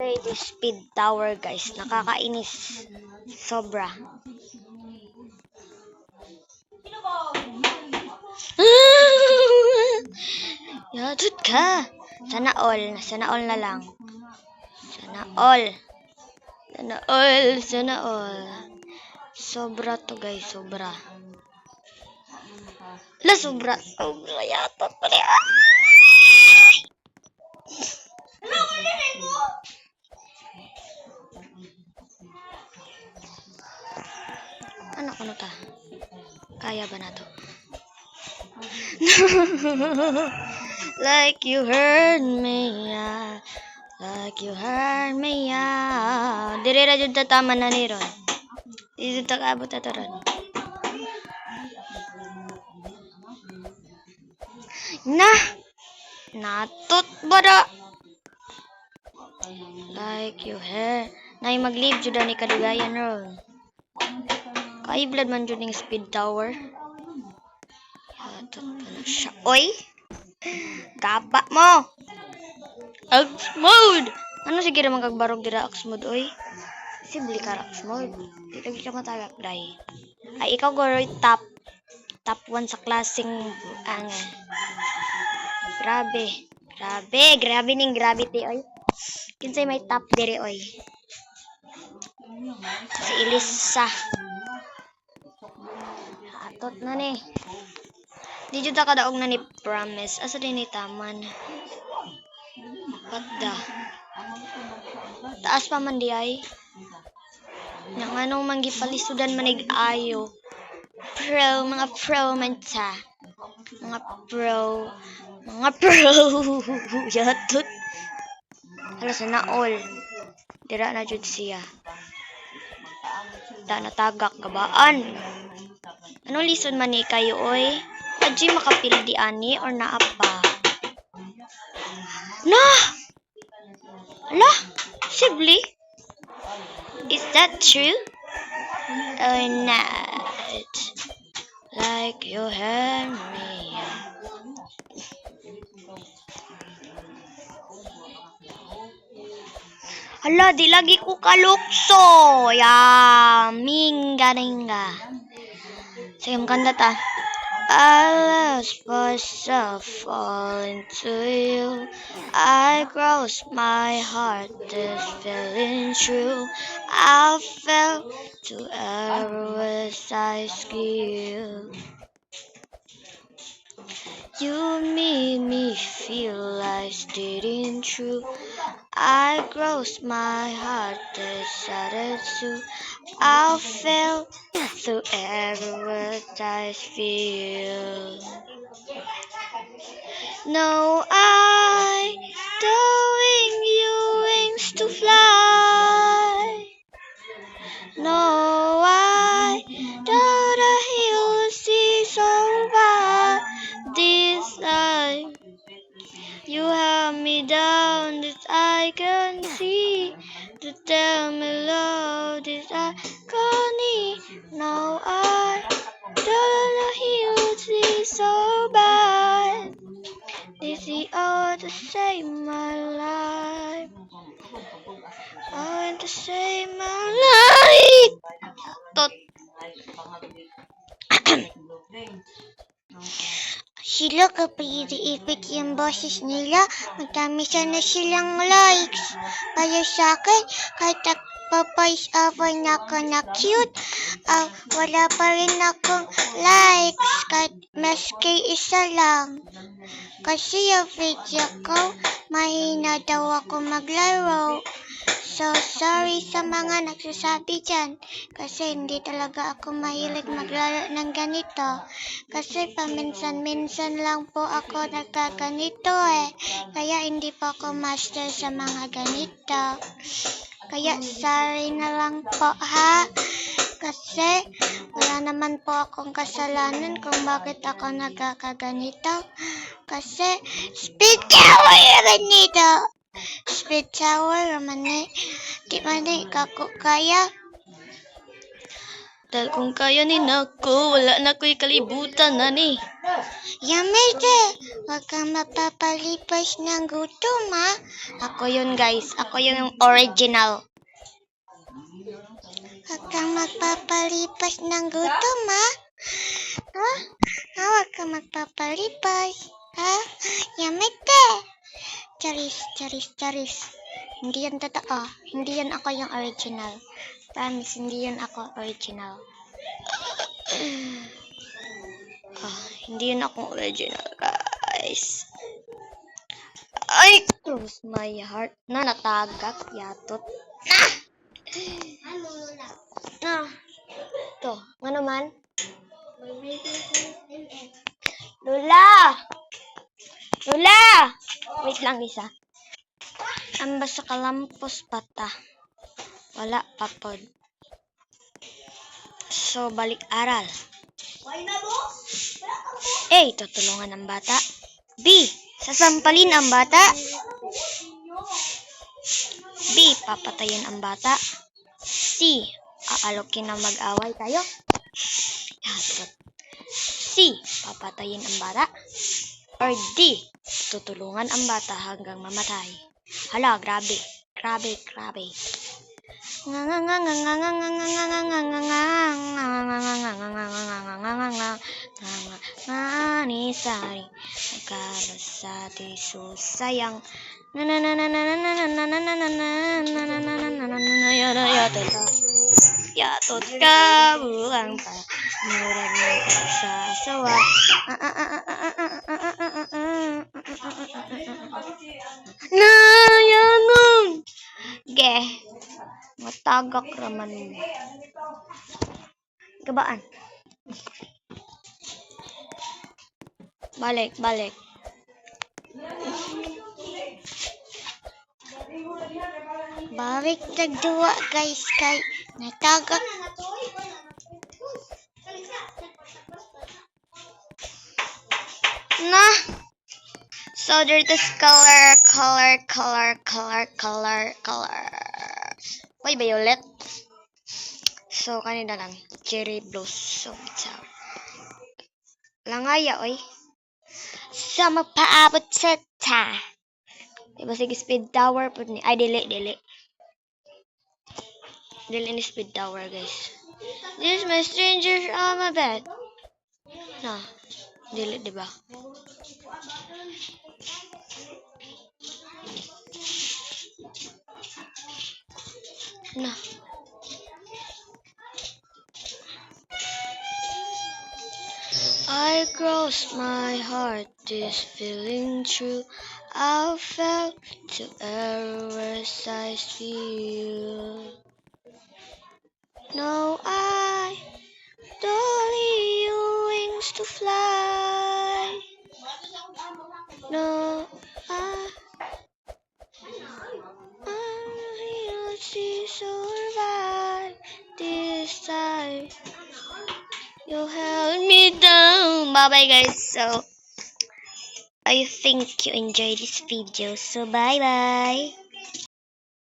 This speed tower guys, nakakainis. Sobra. Yatut ka. Sana all na lang. Sana all. Sana all. Sobra to guys, sobra. Sobra yata pala. Ano ta? Kaya ba na to? Like you heard me, yeah. Like you heard me, yeah. Dire ra jud ta tama na ni ron. Dito ta kaabot ta ron. Natot ba da? Like you heard. Nay mag-leave jud ni kadugayan ron. Kay blood man jud ning speed tower. Yatot pa na siya. Oy! Gaba mo! Axe mode! Ano sige naman kagbarog dira axe mode, oy? Simple ka axe mode. Di lagi ka matagak, day. Ay, ikaw goroy top 1 sa klaseng Grabe ning gravity, oy. Kinsay may top dire, oy. Si Elisa. Atot na ni. Di jud ta kadaog na ni promise. Asa din ni taman? Padda. Taas pa man di ay. Yang anong manggipalisudan manig ayo. Mga pro man ta. Mga pro. Yatot. Hala sana all. Dira na jud siya. Da natagak kabaan. Anong lison man ni kayo oy? Adji makapildi ani or naa pa? Ala, Sibli? Is that true? Or not? Like you heard me. Hala, di lagi ko kalukso. Minga. Sige, maganda ta. I lost myself fall into you. I crossed my heart, this feeling true. I fell to everywhere I skill. You made me feel like stating true. I crossed my heart, decided to. I fell through every word I feel. No, I don't you wings to fly. No, I don't the hills see so bad this time. You held me down that I can see. To tell me love this agony. Now I don't heal see so bad. This is all to save my life. I want to save my life. Sila kapag iipit yung boses nila, magdami sana silang likes. Para sa akin, kahit nagpa-voice over na ako na cute, wala pa rin akong likes, kahit maski isa lang. Kasi yung video ko, mahina daw ako maglaro. So, sorry sa mga nagsasabi dyan. Kasi hindi talaga ako mahilig maglaro ng ganito. Kasi paminsan-minsan lang po ako nagkaganito eh. Kaya hindi po ako master sa mga ganito. Kaya sorry na lang po ha. Kasi wala naman po akong kasalanan kung bakit ako nagkakaganito. Kasi speed tower ganito. Speed tower naman eh. Di man eh, kako kaya. Dahil kung kayanin ako, wala na ko'y kalibutan na ni. Yamete, wag kang mapapalipas ng gutom, ha? Ako yun guys, ako yung original. Wag kang magpapalipas ng gutom, ha? Ha? Ha? Wag kang magpapalipas. Ha? Yamete. Charis, charis, charis. Hindi yan totoo. Hindi yan ako yung original. Promise, hindi yan ako original. Hindi yun akong original, guys. Ay, close my heart. Na, natagak, yatot. Na! To, nga naman? Lola! Lola! Wait lang, isa. Amba sa kalampos pata. Wala papod. So, balik aral. A. Tutulungan ang bata. B. Sasampalin ang bata. B. Papatayin ang bata. C. Aalokin na mag-away tayo. C. Papatayin ang bata. Or D. Tutulungan ang bata hanggang mamatay. Hala, grabe. Grabe, grabe. Manisari nagkalasati susayang yatot ka buang pa murag sa sawa na yanong ge matagak raman mo. Gabaan. Balik, balik. Balik nagduwa, guys, kay natagak. Na. So there's this color. Why violet? So kanina lang cherry blossom. Langaya oy. Sa magpaabot sa ta. Diba sige speed tower pud ni. Ay dili. Dili ni speed tower guys. This is my strangers on my bed. No. Dili diba? No. I crossed my heart, this feeling true. I felt to every I feel. No, I don't need your wings to fly. No, I see survive this time. You held me down. Bye bye guys. So I think you enjoyed this video. So bye bye.